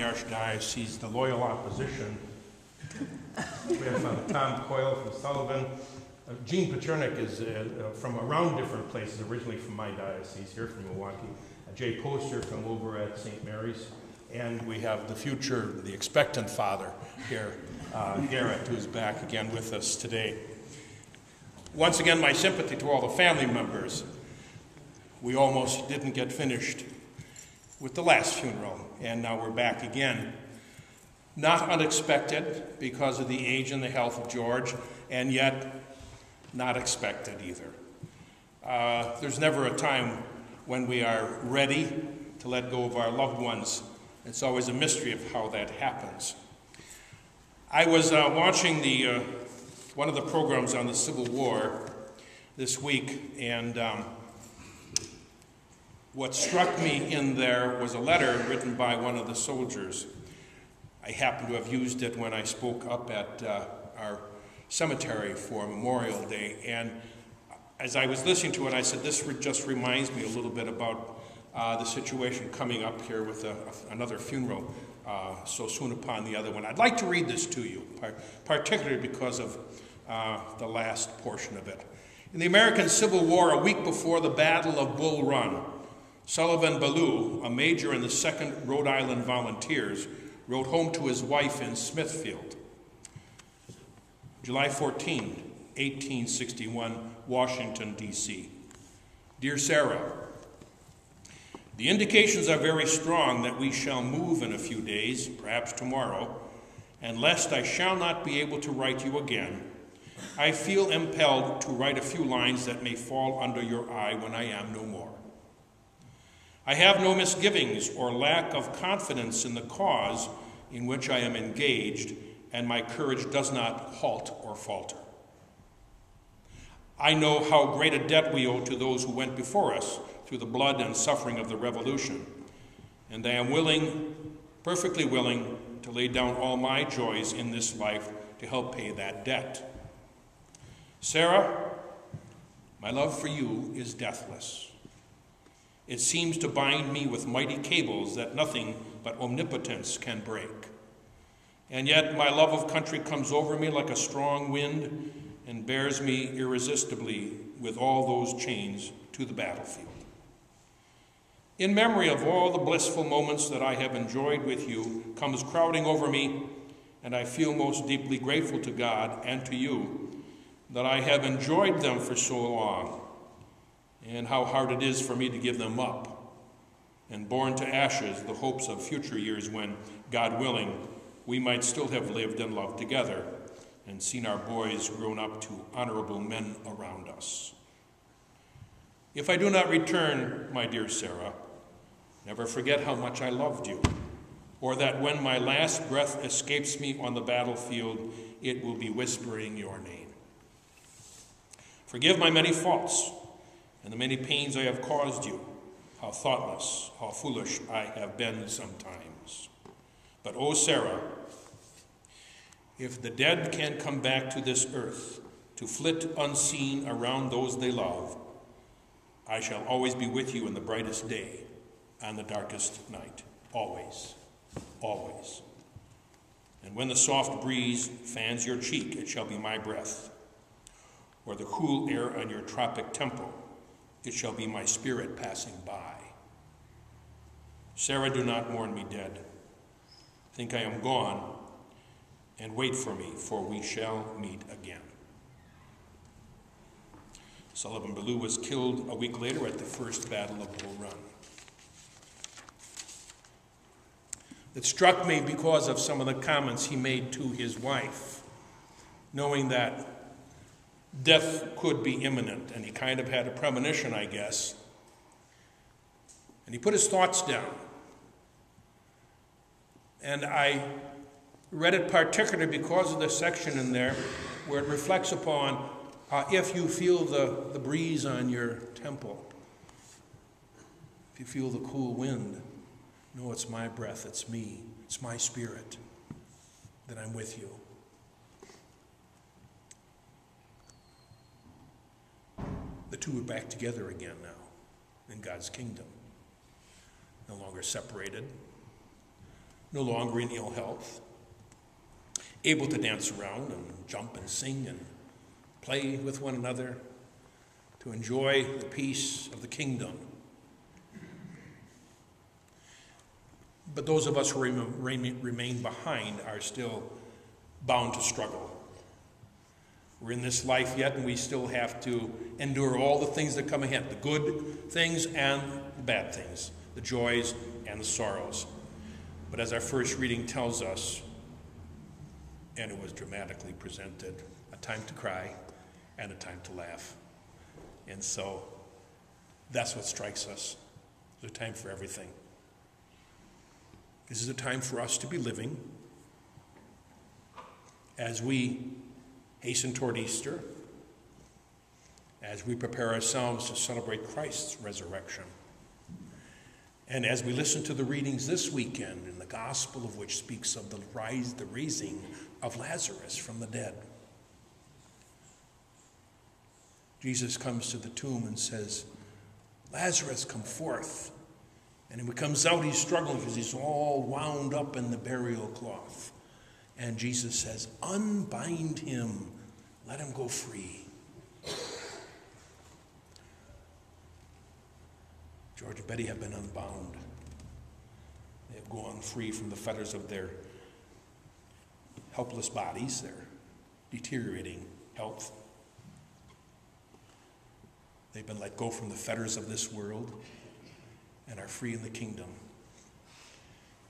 Archdiocese, the loyal opposition. We have Tom Coyle from Sullivan. Gene Pachernik is from around different places, originally from my diocese here from Milwaukee. Jay Poster from over at St. Mary's. And we have the expectant father here, Garrett, who's back again with us today. Once again, my sympathy to all the family members. We almost didn't get finished with the last funeral, and now we're back again. Not unexpected because of the age and the health of George, and yet not expected either. There's never a time when we are ready to let go of our loved ones. It's always a mystery of how that happens. I was watching one of the programs on the Civil War this week, and what struck me in there was a letter written by one of the soldiers. I happened to have used it when I spoke up at our cemetery for Memorial Day, and as I was listening to it, I said, this just reminds me a little bit about the situation coming up here with another funeral so soon upon the other one. I'd like to read this to you, particularly because of the last portion of it. In the American Civil War, a week before the Battle of Bull Run, Sullivan Ballou, a major in the 2nd Rhode Island Volunteers, wrote home to his wife in Smithfield. July 14, 1861, Washington, D.C. Dear Sarah, the indications are very strong that we shall move in a few days, perhaps tomorrow, and lest I shall not be able to write you again, I feel impelled to write a few lines that may fall under your eye when I am no more. I have no misgivings or lack of confidence in the cause in which I am engaged, and my courage does not halt or falter. I know how great a debt we owe to those who went before us through the blood and suffering of the Revolution, and I am willing, perfectly willing, to lay down all my joys in this life to help pay that debt. Sarah, my love for you is deathless. It seems to bind me with mighty cables that nothing but omnipotence can break. And yet my love of country comes over me like a strong wind and bears me irresistibly with all those chains to the battlefield. In memory of all the blissful moments that I have enjoyed with you comes crowding over me, and I feel most deeply grateful to God and to you that I have enjoyed them for so long, and how hard it is for me to give them up, and born to ashes the hopes of future years when, God willing, we might still have lived and loved together and seen our boys grown up to honorable men around us. If I do not return, my dear Sarah, never forget how much I loved you, or that when my last breath escapes me on the battlefield, it will be whispering your name. Forgive my many faults and the many pains I have caused you, how thoughtless, how foolish I have been sometimes. But, oh, Sarah, if the dead can come back to this earth to flit unseen around those they love, I shall always be with you in the brightest day and the darkest night. Always, always. And when the soft breeze fans your cheek, it shall be my breath, or the cool air on your tropic temple, it shall be my spirit passing by. Sarah, do not mourn me dead. Think I am gone, and wait for me, for we shall meet again. Sullivan Ballou was killed a week later at the First Battle of Bull Run. It struck me because of some of the comments he made to his wife, knowing that death could be imminent, and he kind of had a premonition, I guess. And he put his thoughts down. And I read it particularly because of the section in there where it reflects upon if you feel the breeze on your temple, if you feel the cool wind, know it's my breath, it's me, it's my spirit, that I'm with you. The two are back together again now in God's kingdom, no longer separated, no longer in ill health, able to dance around and jump and sing and play with one another, to enjoy the peace of the kingdom. But those of us who remain behind are still bound to struggle. We're in this life yet, and we still have to endure all the things that come ahead, the good things and the bad things, the joys and the sorrows. But as our first reading tells us, and it was dramatically presented, a time to cry and a time to laugh. And so that's what strikes us. It's a time for everything. This is a time for us to be living as we hasten toward Easter, as we prepare ourselves to celebrate Christ's resurrection, and as we listen to the readings this weekend in the gospel of which speaks of the raising of Lazarus from the dead. Jesus comes to the tomb and says, "Lazarus, come forth." And when he comes out, he's struggling because he's all wound up in the burial cloth. And Jesus says, "Unbind him, let him go free." George and Betty have been unbound. They have gone free from the fetters of their helpless bodies, their deteriorating health. They've been let go from the fetters of this world and are free in the kingdom.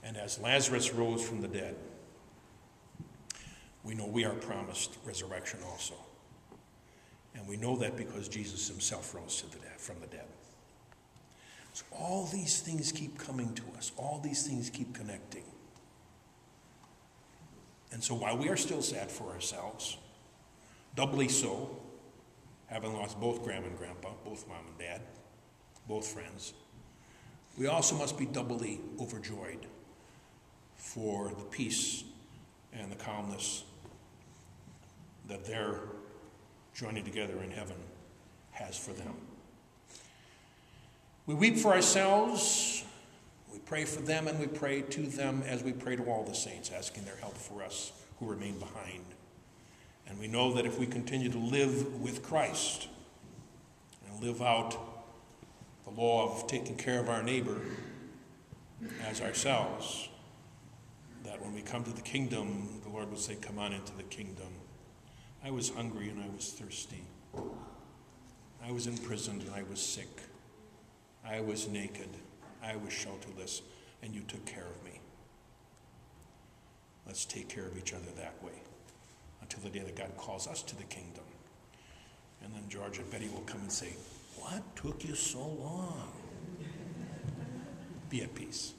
And as Lazarus rose from the dead, we know we are promised resurrection also. And we know that because Jesus himself rose from the dead. So all these things keep coming to us. All these things keep connecting. And so while we are still sad for ourselves, doubly so, having lost both Grandma and Grandpa, both Mom and Dad, both friends, we also must be doubly overjoyed for the peace and the calmness that their joining together in heaven has for them. We weep for ourselves, we pray for them, and we pray to them as we pray to all the saints, asking their help for us who remain behind. And we know that if we continue to live with Christ and live out the law of taking care of our neighbor as ourselves, that when we come to the kingdom, the Lord will say, "Come on into the kingdom. I was hungry and I was thirsty. I was imprisoned and I was sick. I was naked. I was shelterless, and you took care of me." Let's take care of each other that way until the day that God calls us to the kingdom. And then George and Betty will come and say, "What took you so long?" Be at peace.